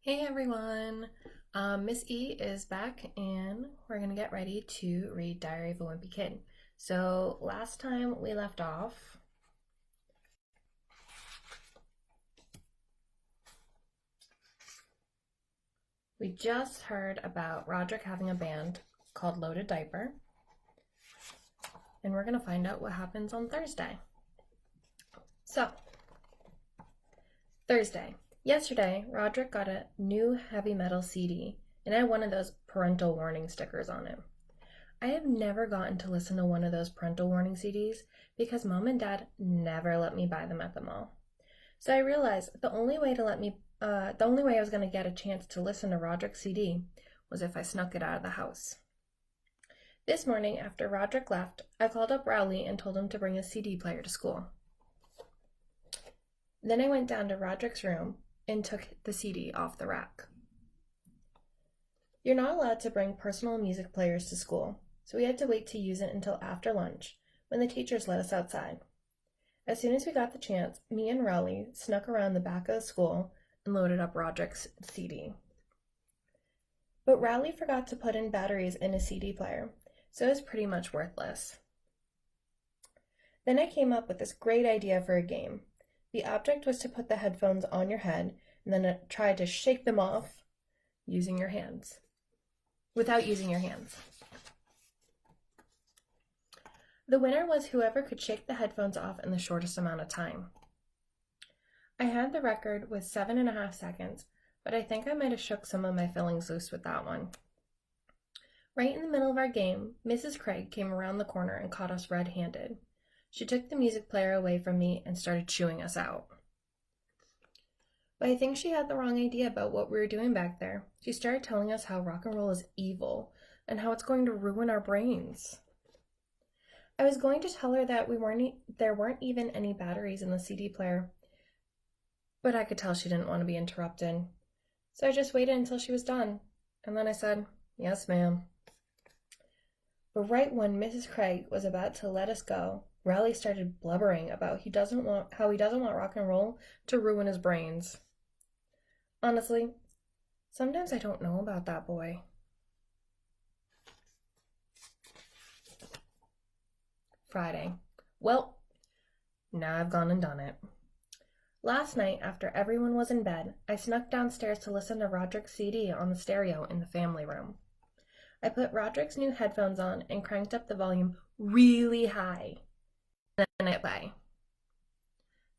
Hey everyone! Miss E is back and we're gonna get ready to read Diary of a Wimpy Kid. So last time we left off, we just heard about Roderick having a band called Loaded Diaper, and we're gonna find out what happens on Thursday. So, Thursday. Yesterday, Roderick got a new heavy metal CD and I had one of those parental warning stickers on it. I have never gotten to listen to one of those parental warning CDs because mom and dad never let me buy them at the mall. So I realized the only way I was going to get a chance to listen to Roderick's CD was if I snuck it out of the house. This morning, after Roderick left, I called up Rowley and told him to bring a CD player to school. Then I went down to Roderick's room and took the CD off the rack. You're not allowed to bring personal music players to school, so we had to wait to use it until after lunch, when the teachers let us outside. As soon as we got the chance, me and Rowley snuck around the back of the school and loaded up Roderick's CD. But Rowley forgot to put in batteries in his CD player, so it was pretty much worthless. Then I came up with this great idea for a game. The object was to put the headphones on your head and then try to shake them off using your hands. Without using your hands. The winner was whoever could shake the headphones off in the shortest amount of time. I had the record with 7.5 seconds, but I think I might have shook some of my fillings loose with that one. Right in the middle of our game, Mrs. Craig came around the corner and caught us red-handed. She took the music player away from me and started chewing us out. But I think she had the wrong idea about what we were doing back there. She started telling us how rock and roll is evil and how it's going to ruin our brains. I was going to tell her that there weren't even any batteries in the CD player, but I could tell she didn't want to be interrupted. So I just waited until she was done, and then I said, "Yes, ma'am." But right when Mrs. Craig was about to let us go, Rowley started blubbering about how he doesn't want rock and roll to ruin his brains. Honestly, sometimes I don't know about that boy. Friday. Well, now I've gone and done it. Last night, after everyone was in bed, I snuck downstairs to listen to Roderick's CD on the stereo in the family room. I put Roderick's new headphones on and cranked up the volume really high. Then I play.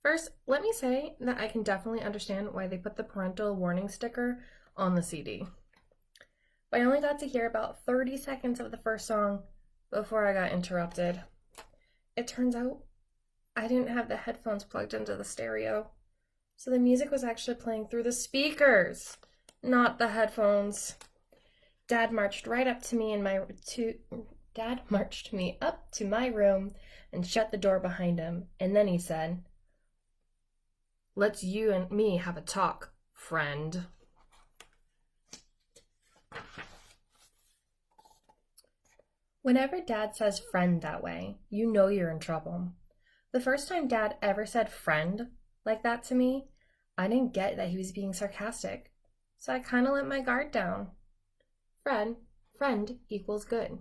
First, let me say that I can definitely understand why they put the parental warning sticker on the CD. But I only got to hear about 30 seconds of the first song before I got interrupted. It turns out I didn't have the headphones plugged into the stereo, so the music was actually playing through the speakers, not the headphones. Dad marched up to my room and shut the door behind him, and then he said, "Let's you and me have a talk, friend." Whenever Dad says friend that way, you know you're in trouble. The first time Dad ever said friend like that to me, I didn't get that he was being sarcastic, so I kind of let my guard down. Friend equals good.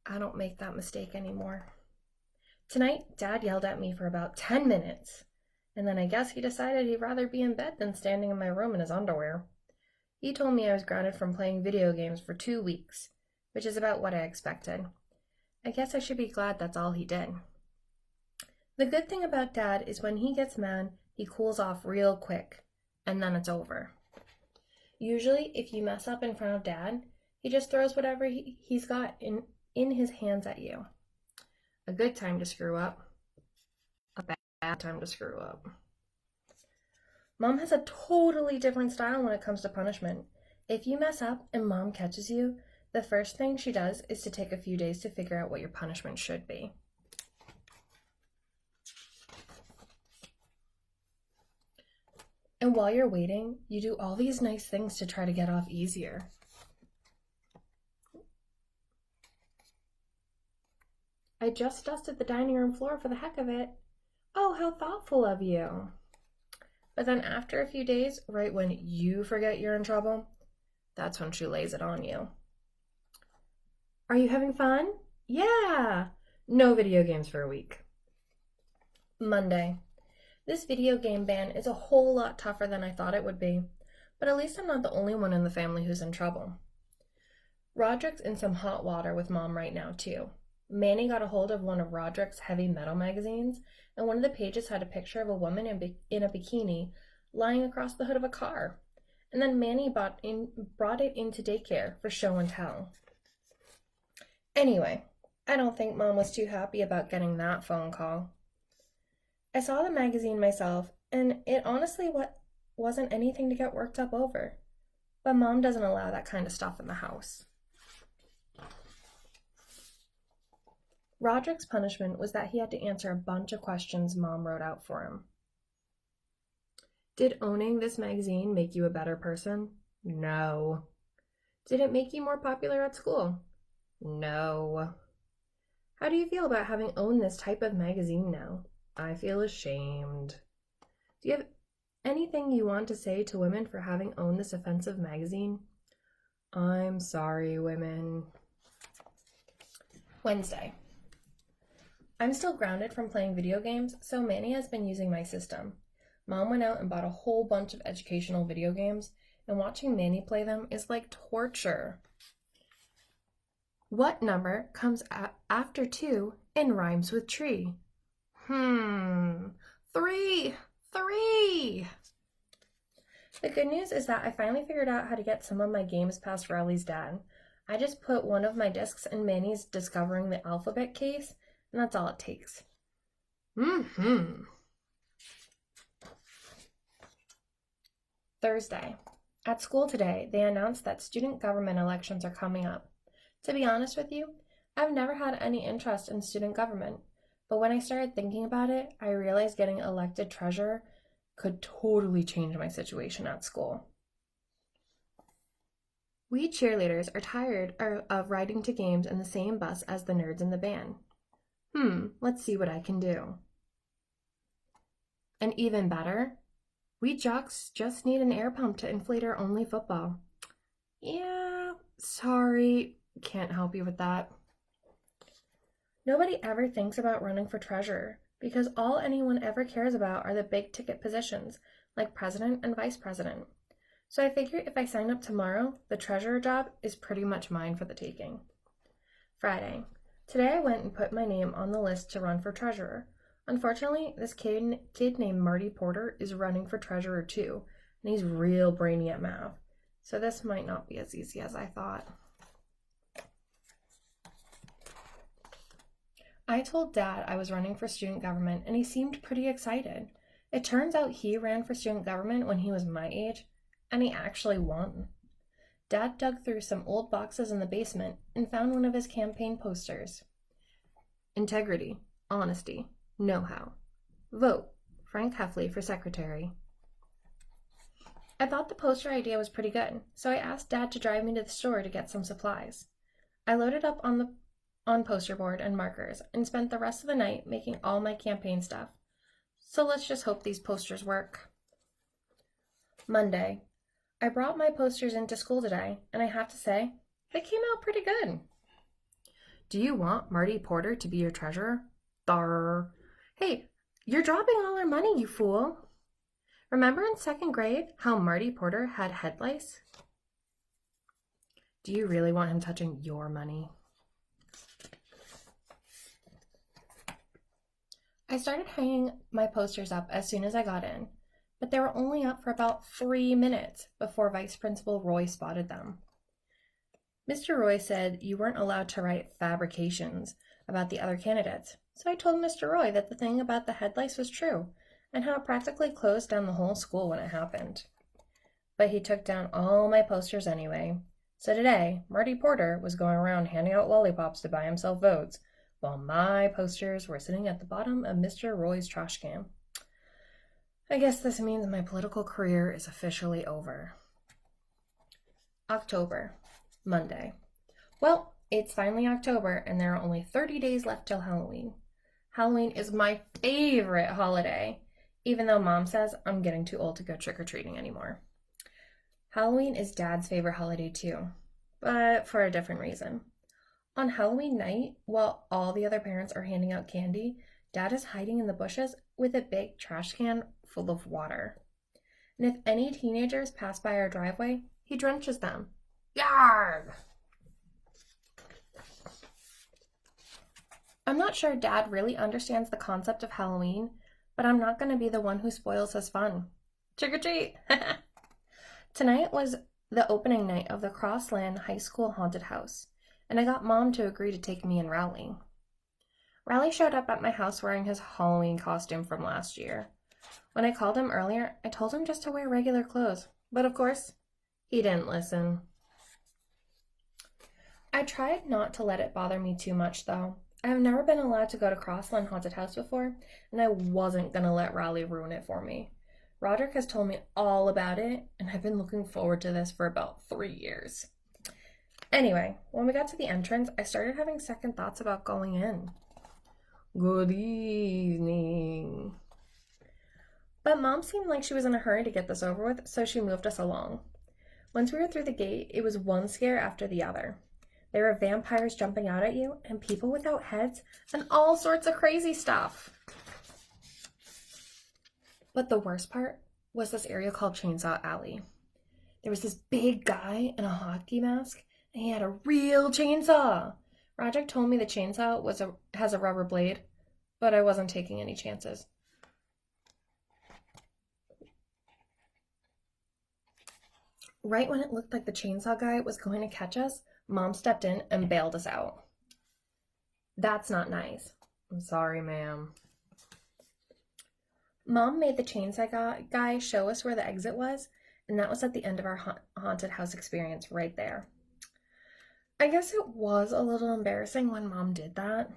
I don't make that mistake anymore. Tonight, Dad yelled at me for about 10 minutes, and then I guess he decided he'd rather be in bed than standing in my room in his underwear. He told me I was grounded from playing video games for 2 weeks, which is about what I expected. I guess I should be glad that's all he did. The good thing about Dad is when he gets mad, he cools off real quick, and then it's over. Usually, if you mess up in front of Dad, he just throws whatever he's got in his hands at you. A good time to screw up. A bad time to screw up. Mom has a totally different style when it comes to punishment. If you mess up and Mom catches you, the first thing she does is to take a few days to figure out what your punishment should be. And while you're waiting, you do all these nice things to try to get off easier. I just dusted the dining room floor for the heck of it. Oh, how thoughtful of you. But then after a few days, right when you forget you're in trouble, that's when she lays it on you. Are you having fun? Yeah! No video games for a week. Monday. This video game ban is a whole lot tougher than I thought it would be, but at least I'm not the only one in the family who's in trouble. Roderick's in some hot water with Mom right now, too. Manny got a hold of one of Roderick's heavy metal magazines, and one of the pages had a picture of a woman in a bikini lying across the hood of a car. And then Manny brought it into daycare for show and tell. Anyway, I don't think Mom was too happy about getting that phone call. I saw the magazine myself, and it honestly wasn't anything to get worked up over. But Mom doesn't allow that kind of stuff in the house. Roderick's punishment was that he had to answer a bunch of questions Mom wrote out for him. Did owning this magazine make you a better person? No. Did it make you more popular at school? No. How do you feel about having owned this type of magazine now? I feel ashamed. Do you have anything you want to say to women for having owned this offensive magazine? I'm sorry, women. Wednesday. I'm still grounded from playing video games, so Manny has been using my system. Mom went out and bought a whole bunch of educational video games, and watching Manny play them is like torture. What number comes after 2 and rhymes with tree? 3! 3! The good news is that I finally figured out how to get some of my games past Riley's dad. I just put one of my discs in Manny's Discovering the Alphabet case, and that's all it takes. Thursday. At school today, they announced that student government elections are coming up. To be honest with you, I've never had any interest in student government, but when I started thinking about it, I realized getting elected treasurer could totally change my situation at school. We cheerleaders are tired of riding to games in the same bus as the nerds in the band. Let's see what I can do. And even better, we jocks just need an air pump to inflate our only football. Yeah, sorry, can't help you with that. Nobody ever thinks about running for treasurer because all anyone ever cares about are the big ticket positions like president and vice president. So I figure if I sign up tomorrow, the treasurer job is pretty much mine for the taking. Friday. Today I went and put my name on the list to run for treasurer. Unfortunately, this kid named Marty Porter is running for treasurer too, and he's real brainy at math. So this might not be as easy as I thought. I told Dad I was running for student government, and he seemed pretty excited. It turns out he ran for student government when he was my age, and he actually won. Dad dug through some old boxes in the basement and found one of his campaign posters. Integrity, honesty, know-how. Vote, Frank Heffley for secretary. I thought the poster idea was pretty good, so I asked Dad to drive me to the store to get some supplies. I loaded up on poster board and markers and spent the rest of the night making all my campaign stuff. So let's just hope these posters work. Monday. I brought my posters into school today, and I have to say, they came out pretty good. Do you want Marty Porter to be your treasurer? Thar. Hey, you're dropping all our money, you fool. Remember in 2nd grade how Marty Porter had head lice? Do you really want him touching your money? I started hanging my posters up as soon as I got in, but they were only up for about 3 minutes before Vice Principal Roy spotted them. Mr. Roy said you weren't allowed to write fabrications about the other candidates, so I told Mr. Roy that the thing about the head lice was true, and how it practically closed down the whole school when it happened. But he took down all my posters anyway, so today Marty Porter was going around handing out lollipops to buy himself votes, while my posters were sitting at the bottom of Mr. Roy's trash can. I guess this means my political career is officially over. October, Monday. Well, it's finally October, and there are only 30 days left till Halloween. Halloween is my favorite holiday. even though Mom says I'm getting too old to go trick-or-treating anymore. Halloween is Dad's favorite holiday too, but for a different reason. On Halloween night, while all the other parents are handing out candy, Dad is hiding in the bushes with a big trash can full of water. And if any teenagers pass by our driveway, he drenches them. Yarg! I'm not sure Dad really understands the concept of Halloween, but I'm not going to be the one who spoils his fun. Trick or treat! Tonight was the opening night of the Crossland High School haunted house, and I got Mom to agree to take me and Rowley. Rowley showed up at my house wearing his Halloween costume from last year. When I called him earlier, I told him just to wear regular clothes, but of course, he didn't listen. I tried not to let it bother me too much, though. I have never been allowed to go to Crossland Haunted House before, and I wasn't going to let Rowley ruin it for me. Roderick has told me all about it, and I've been looking forward to this for about 3 years. Anyway, when we got to the entrance, I started having second thoughts about going in. Good evening. But Mom seemed like she was in a hurry to get this over with, so she moved us along. Once we were through the gate, it was one scare after the other. There were vampires jumping out at you, and people without heads, and all sorts of crazy stuff. But the worst part was this area called Chainsaw Alley. There was this big guy in a hockey mask, and he had a real chainsaw. Roderick told me the chainsaw has a rubber blade, but I wasn't taking any chances. Right when it looked like the chainsaw guy was going to catch us, Mom stepped in and bailed us out. That's not nice. I'm sorry, ma'am. Mom made the chainsaw guy show us where the exit was, and that was at the end of our haunted house experience right there. I guess it was a little embarrassing when Mom did that,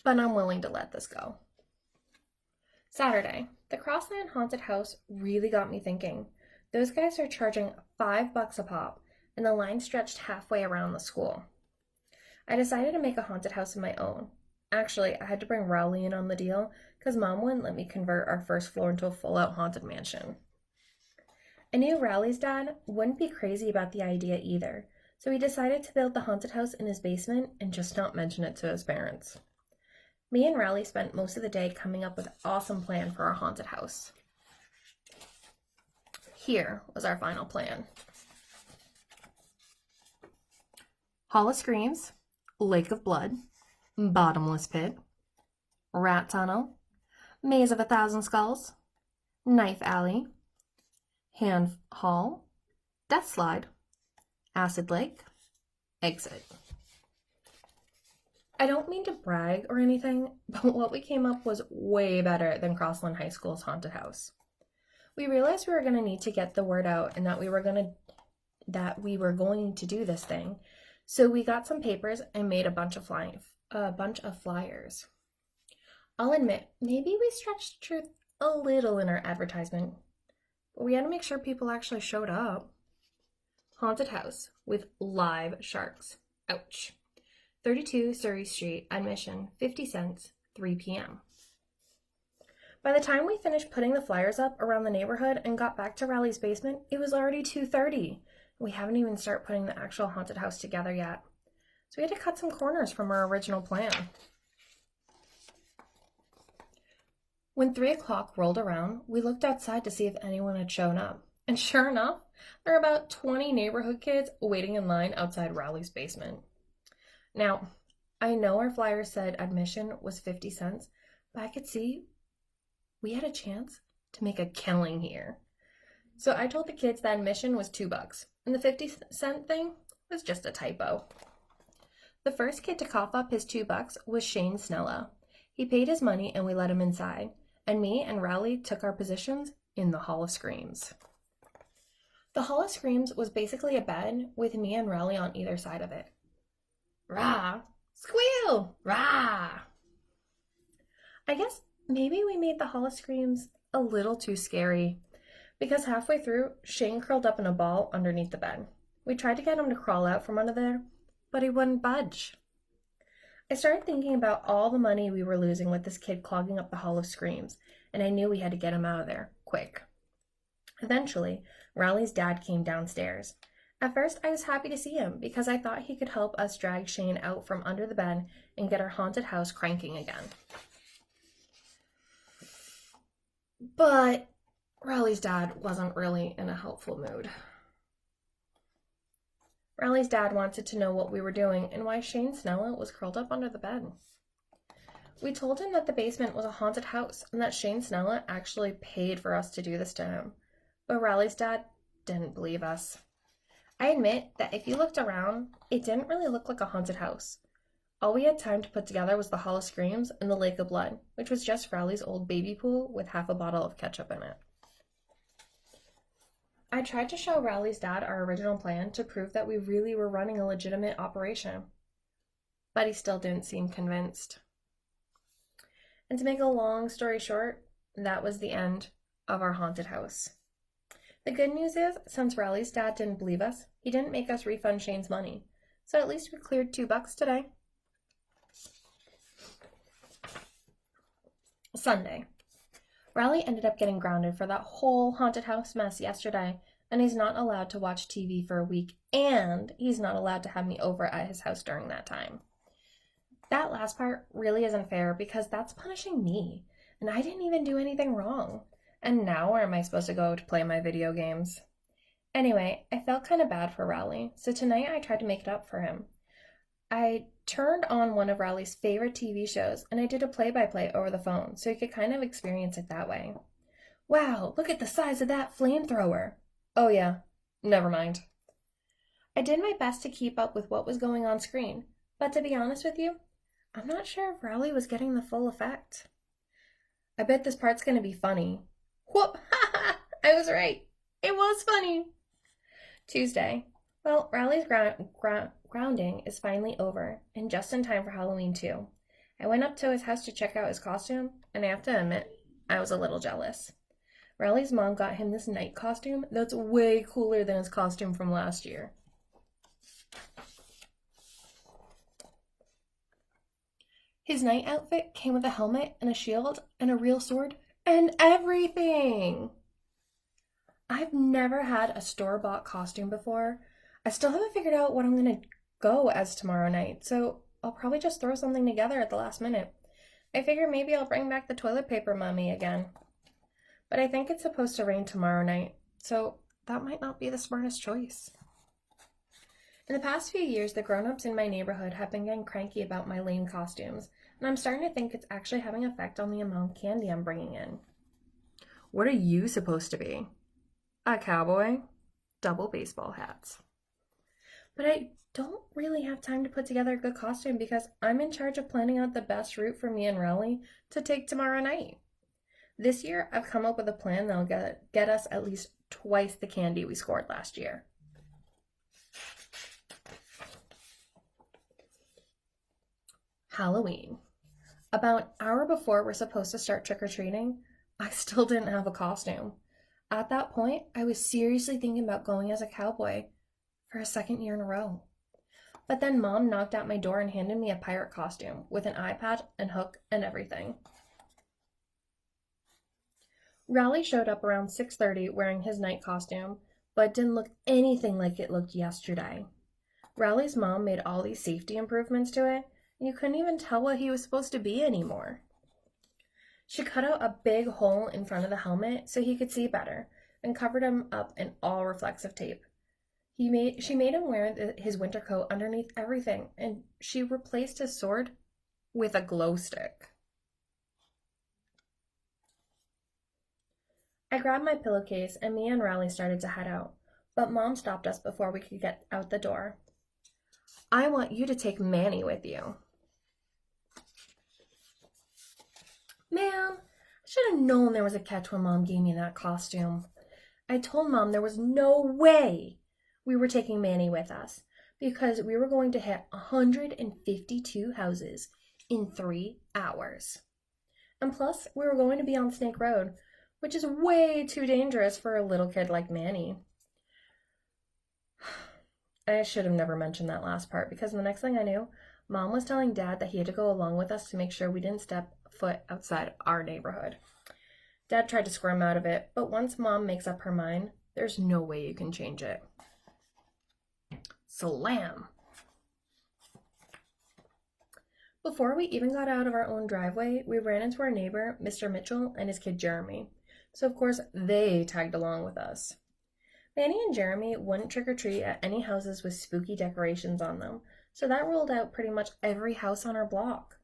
but I'm willing to let this go. Saturday, the Crossland Haunted House really got me thinking. Those guys are charging $5 a pop, and the line stretched halfway around the school. I decided to make a haunted house of my own. Actually, I had to bring Rowley in on the deal because Mom wouldn't let me convert our first floor into a full-out haunted mansion. I knew Rowley's dad wouldn't be crazy about the idea either, so he decided to build the haunted house in his basement and just not mention it to his parents. Me and Rowley spent most of the day coming up with an awesome plan for our haunted house. Here was our final plan. Hall of Screams, Lake of Blood, Bottomless Pit, Rat Tunnel, Maze of 1,000 Skulls, Knife Alley, Hand Hall, Death Slide, Acid Lake, Exit. I don't mean to brag or anything, but what we came up was way better than Crossland High School's haunted house. We realized we were going to need to get the word out and that we were going to do this thing. So we got some papers and made a bunch of flyers. I'll admit, maybe we stretched the truth a little in our advertisement, but we had to make sure people actually showed up. Haunted house with live sharks. Ouch. 32 Surrey Street, admission 50 cents, 3 p.m. By the time we finished putting the flyers up around the neighborhood and got back to Rowley's basement, it was already 2:30. We haven't even started putting the actual haunted house together yet. So we had to cut some corners from our original plan. When 3 o'clock rolled around, we looked outside to see if anyone had shown up. And sure enough, there were about 20 neighborhood kids waiting in line outside Rowley's basement. Now, I know our flyer said admission was 50 cents, but I could see we had a chance to make a killing here. So I told the kids that admission was $2, and the 50-cent thing was just a typo. The first kid to cough up his $2 was Shane Snella. He paid his money and we let him inside, and me and Rowley took our positions in the Hall of Screams. The Hall of Screams was basically a bed with me and Rowley on either side of it. Rah! Squeal! Rah! I guess maybe we made the Hall of Screams a little too scary, because halfway through, Shane curled up in a ball underneath the bed. We tried to get him to crawl out from under there, but he wouldn't budge. I started thinking about all the money we were losing with this kid clogging up the Hall of Screams, and I knew we had to get him out of there, quick. Eventually, Riley's dad came downstairs. At first, I was happy to see him because I thought he could help us drag Shane out from under the bed and get our haunted house cranking again. But Riley's dad wasn't really in a helpful mood. Riley's dad wanted to know what we were doing and why Shane Snella was curled up under the bed. We told him that the basement was a haunted house and that Shane Snella actually paid for us to do this to him. But Riley's dad didn't believe us. I admit that if you looked around, it didn't really look like a haunted house. All we had time to put together was the Hall of Screams and the Lake of Blood, which was just Riley's old baby pool with half a bottle of ketchup in it. I tried to show Riley's dad our original plan to prove that we really were running a legitimate operation, but he still didn't seem convinced. And to make a long story short, that was the end of our haunted house. The good news is, since Riley's dad didn't believe us, he didn't make us refund Shane's money, so at least we cleared $2 today. Sunday. Riley ended up getting grounded for that whole haunted house mess yesterday, and he's not allowed to watch TV for a week, and he's not allowed to have me over at his house during that time. That last part really isn't fair because that's punishing me, and I didn't even do anything wrong. And now where am I supposed to go to play my video games? Anyway, I felt kind of bad for Riley, so tonight I tried to make it up for him. I turned on one of Riley's favorite TV shows, and I did a play-by-play over the phone, so he could kind of experience it that way. Wow, look at the size of that flamethrower. Oh yeah, never mind. I did my best to keep up with what was going on screen, but to be honest with you, I'm not sure if Riley was getting the full effect. I bet this part's going to be funny. Whoop! Ha! I was right. It was funny. Tuesday. Well, Riley's grounding is finally over, and just in time for Halloween too. I went up to his house to check out his costume, and I have to admit, I was a little jealous. Riley's mom got him this night costume that's way cooler than his costume from last year. His night outfit came with a helmet and a shield and a real sword and everything. I've never had a store-bought costume before. I still haven't figured out what I'm going to go as tomorrow night, so I'll probably just throw something together at the last minute. I figure maybe I'll bring back the toilet paper mummy again. But I think it's supposed to rain tomorrow night, so that might not be the smartest choice. In the past few years, the grown-ups in my neighborhood have been getting cranky about my lame costumes, and I'm starting to think it's actually having an effect on the amount of candy I'm bringing in. What are you supposed to be? A cowboy? Double baseball hats. But I don't really have time to put together a good costume because I'm in charge of planning out the best route for me and Riley to take tomorrow night. This year, I've come up with a plan that'll get us at least twice the candy we scored last year. Halloween. About an hour before we're supposed to start trick-or-treating, I still didn't have a costume. At that point, I was seriously thinking about going as a cowboy for a second year in a row. But then Mom knocked at my door and handed me a pirate costume with an eye patch and hook and everything. Riley showed up around 6:30 wearing his night costume, but didn't look anything like it looked yesterday. Riley's mom made all these safety improvements to it, and you couldn't even tell what he was supposed to be anymore. She cut out a big hole in front of the helmet so he could see better, and covered him up in all reflexive tape. She made him wear his winter coat underneath everything, and she replaced his sword with a glow stick. I grabbed my pillowcase, and me and Riley started to head out, but Mom stopped us before we could get out the door. I want you to take Manny with you. Man, I should have known there was a catch when Mom gave me that costume. I told Mom there was no way we were taking Manny with us because we were going to hit 152 houses in 3 hours. And plus, we were going to be on Snake Road, which is way too dangerous for a little kid like Manny. I should have never mentioned that last part because the next thing I knew, Mom was telling Dad that he had to go along with us to make sure we didn't step foot outside our neighborhood. Dad tried to squirm out of it, but once Mom makes up her mind, there's no way you can change it. Slam! Before we even got out of our own driveway, we ran into our neighbor, Mr. Mitchell, and his kid Jeremy. So of course, they tagged along with us. Manny and Jeremy wouldn't trick-or-treat at any houses with spooky decorations on them, so that ruled out pretty much every house on our block.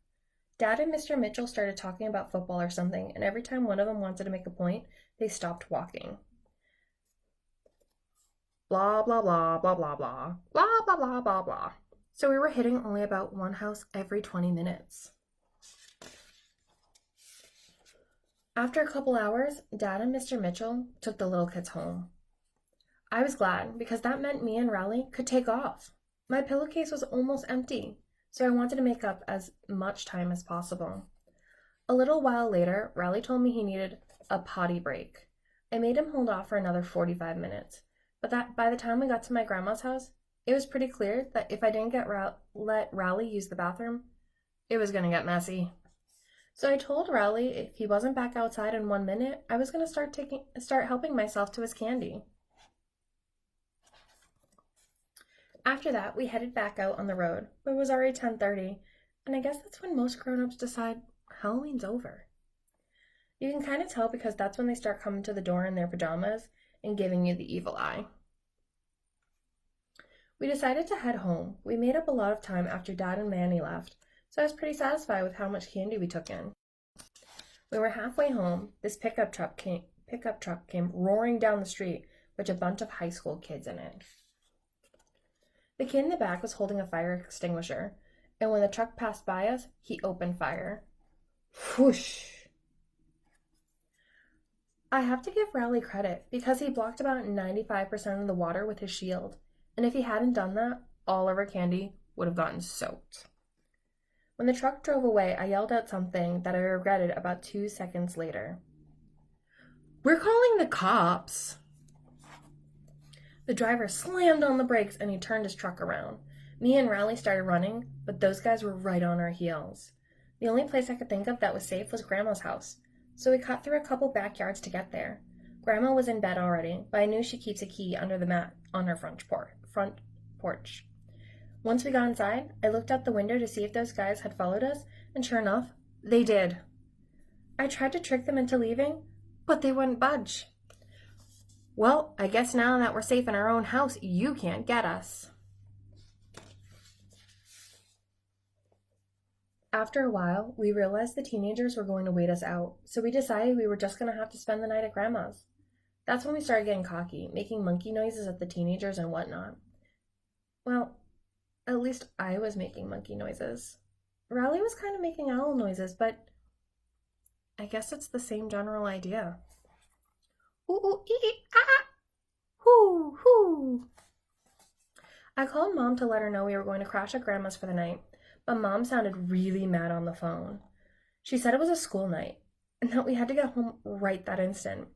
Dad and Mr. Mitchell started talking about football or something, and every time one of them wanted to make a point, they stopped walking. Blah, blah, blah, blah, blah, blah, blah, blah, blah, blah, blah. So we were hitting only about one house every 20 minutes. After a couple hours, Dad and Mr. Mitchell took the little kids home. I was glad because that meant me and Raleigh could take off. My pillowcase was almost empty, so I wanted to make up as much time as possible. A little while later, Raleigh told me he needed a potty break. I made him hold off for another 45 minutes, but that by the time we got to my grandma's house, it was pretty clear that if I didn't let Raleigh use the bathroom, it was going to get messy. So I told Raleigh if he wasn't back outside in 1 minute, I was going to start helping myself to his candy. After that, we headed back out on the road, but it was already 10:30, and I guess that's when most grown-ups decide Halloween's over. You can kind of tell because that's when they start coming to the door in their pajamas and giving you the evil eye. We decided to head home. We made up a lot of time after Dad and Manny left, so I was pretty satisfied with how much candy we took in. When we were halfway home, this pickup truck came roaring down the street with a bunch of high school kids in it. The kid in the back was holding a fire extinguisher, and when the truck passed by us, he opened fire. Whoosh! I have to give Raleigh credit because he blocked about 95% of the water with his shield, and if he hadn't done that, all of our candy would have gotten soaked. When the truck drove away, I yelled out something that I regretted about 2 seconds later. "We're calling the cops!" The driver slammed on the brakes and he turned his truck around. Me and Raleigh started running, but those guys were right on our heels. The only place I could think of that was safe was Grandma's house, so we cut through a couple backyards to get there. Grandma was in bed already, but I knew she keeps a key under the mat on her front porch. Once we got inside, I looked out the window to see if those guys had followed us, and sure enough, they did. I tried to trick them into leaving, but they wouldn't budge. Well, I guess now that we're safe in our own house, you can't get us. After a while, we realized the teenagers were going to wait us out, so we decided we were just going to have to spend the night at Grandma's. That's when we started getting cocky, making monkey noises at the teenagers and whatnot. Well, at least I was making monkey noises. Raleigh was kind of making owl noises, but I guess it's the same general idea. Ooh, ooh, ee, ee, ah, hoo, hoo. I called Mom to let her know we were going to crash at Grandma's for the night, but Mom sounded really mad on the phone. She said it was a school night and that we had to get home right that instant.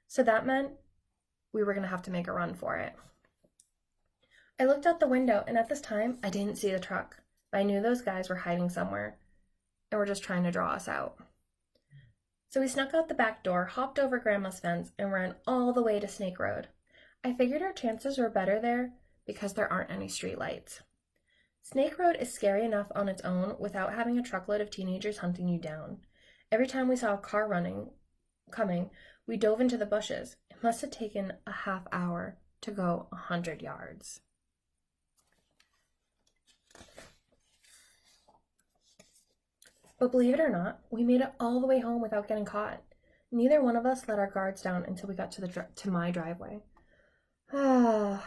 So that meant we were going to have to make a run for it. I looked out the window, and at this time, I didn't see the truck, but I knew those guys were hiding somewhere and were just trying to draw us out. So we snuck out the back door, hopped over Grandma's fence, and ran all the way to Snake Road. I figured our chances were better there because there aren't any streetlights. Snake Road is scary enough on its own without having a truckload of teenagers hunting you down. Every time we saw a car coming, we dove into the bushes. It must have taken a half hour to go 100 yards. But believe it or not, we made it all the way home without getting caught. Neither one of us let our guards down until we got to my driveway. But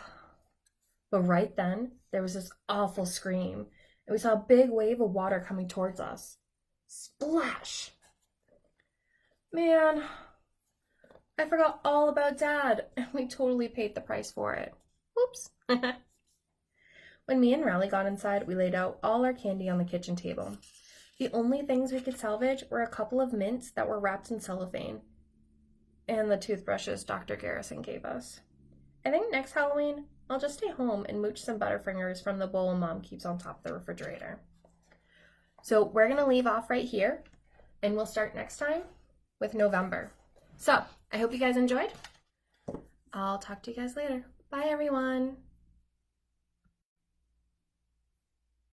right then, there was this awful scream, and we saw a big wave of water coming towards us. Splash! Man, I forgot all about Dad, and we totally paid the price for it. Whoops! When me and Raleigh got inside, we laid out all our candy on the kitchen table. The only things we could salvage were a couple of mints that were wrapped in cellophane and the toothbrushes Dr. Garrison gave us. I think next Halloween, I'll just stay home and mooch some Butterfingers from the bowl Mom keeps on top of the refrigerator. So we're gonna leave off right here and we'll start next time with November. So I hope you guys enjoyed. I'll talk to you guys later. Bye everyone.